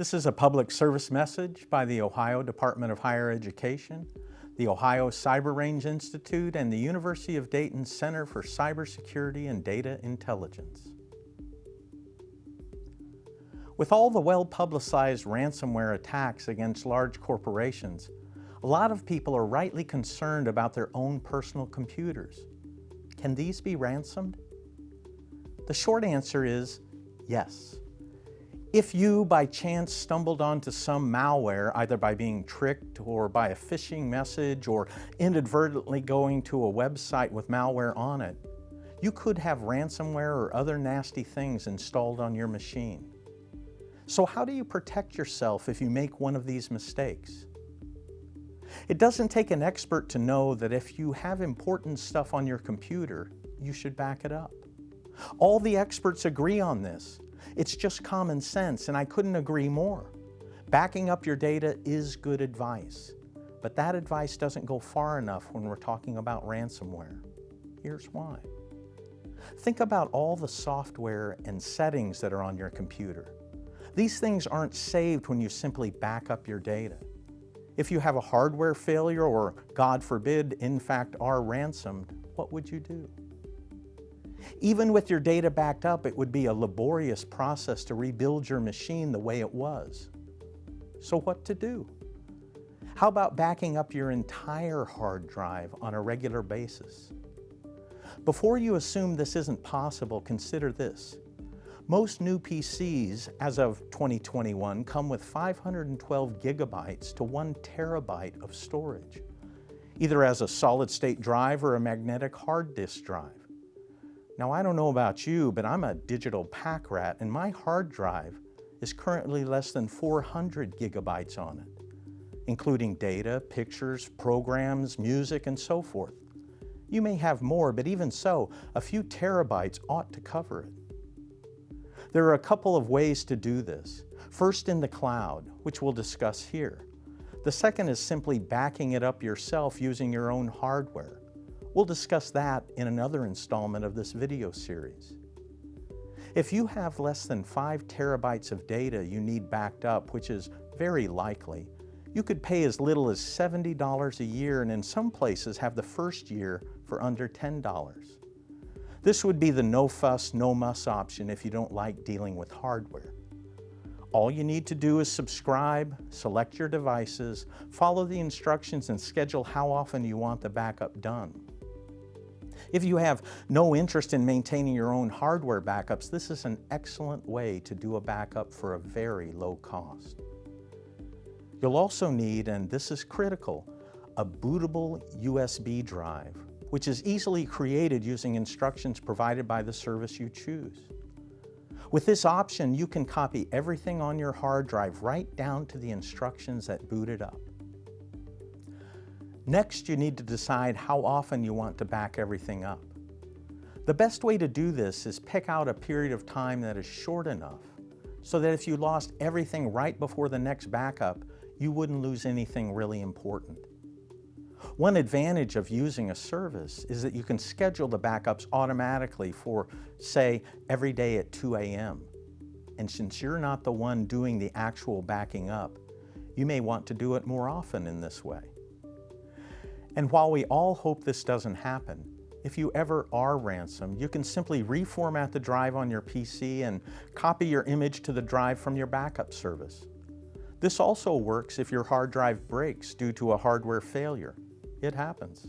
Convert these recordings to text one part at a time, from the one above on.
This is a public service message by the Ohio Department of Higher Education, the Ohio Cyber Range Institute, and the University of Dayton Center for Cybersecurity and Data Intelligence. With all the well-publicized ransomware attacks against large corporations, a lot of people are rightly concerned about their own personal computers. Can these be ransomed? The short answer is yes. If you, by chance, stumbled onto some malware, either by being tricked or by a phishing message or inadvertently going to a website with malware on it, you could have ransomware or other nasty things installed on your machine. So how do you protect yourself if you make one of these mistakes? It doesn't take an expert to know that if you have important stuff on your computer, you should back it up. All the experts agree on this. It's just common sense, and I couldn't agree more. Backing up your data is good advice, but that advice doesn't go far enough when we're talking about ransomware. Here's why. Think about all the software and settings that are on your computer. These things aren't saved when you simply back up your data. If you have a hardware failure or, God forbid, in fact are ransomed, what would you do? Even with your data backed up, it would be a laborious process to rebuild your machine the way it was. So what to do? How about backing up your entire hard drive on a regular basis? Before you assume this isn't possible, consider this. Most new PCs, as of 2021, come with 512 gigabytes to 1 terabyte of storage, either as a solid-state drive or a magnetic hard disk drive. Now, I don't know about you, but I'm a digital pack rat, and my hard drive is currently less than 400 gigabytes on it, including data, pictures, programs, music, and so forth. You may have more, but even so, a few terabytes ought to cover it. There are a couple of ways to do this. First, in the cloud, which we'll discuss here. The second is simply backing it up yourself using your own hardware. We'll discuss that in another installment of this video series. If you have less than 5 terabytes of data you need backed up, which is very likely, you could pay as little as $70 a year, and in some places have the first year for under $10. This would be the no fuss, no muss option if you don't like dealing with hardware. All you need to do is subscribe, select your devices, follow the instructions, and schedule how often you want the backup done. If you have no interest in maintaining your own hardware backups, this is an excellent way to do a backup for a very low cost. You'll also need, and this is critical, a bootable USB drive, which is easily created using instructions provided by the service you choose. With this option, you can copy everything on your hard drive right down to the instructions that boot it up. Next, you need to decide how often you want to back everything up. The best way to do this is pick out a period of time that is short enough so that if you lost everything right before the next backup, you wouldn't lose anything really important. One advantage of using a service is that you can schedule the backups automatically for, say, every day at 2 a.m. And since you're not the one doing the actual backing up, you may want to do it more often in this way. And while we all hope this doesn't happen, if you ever are ransomed, you can simply reformat the drive on your PC and copy your image to the drive from your backup service. This also works if your hard drive breaks due to a hardware failure. It happens.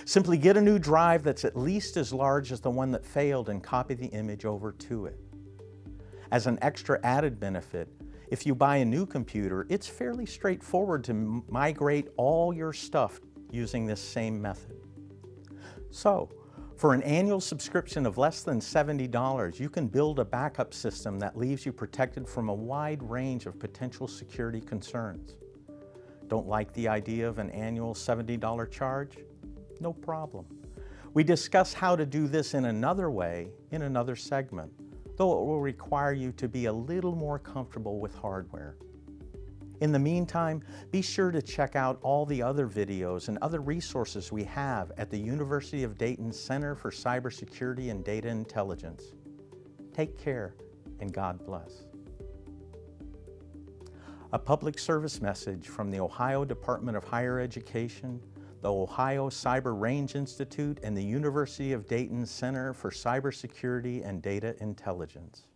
Simply get a new drive that's at least as large as the one that failed and copy the image over to it. As an extra added benefit, if you buy a new computer, it's fairly straightforward to migrate all your stuff using this same method. So, for an annual subscription of less than $70, you can build a backup system that leaves you protected from a wide range of potential security concerns. Don't like the idea of an annual $70 charge? No problem. We discuss how to do this in another way in another segment, though it will require you to be a little more comfortable with hardware. In the meantime, be sure to check out all the other videos and other resources we have at the University of Dayton Center for Cybersecurity and Data Intelligence. Take care, and God bless. A public service message from the Ohio Department of Higher Education, the Ohio Cyber Range Institute, and the University of Dayton Center for Cybersecurity and Data Intelligence.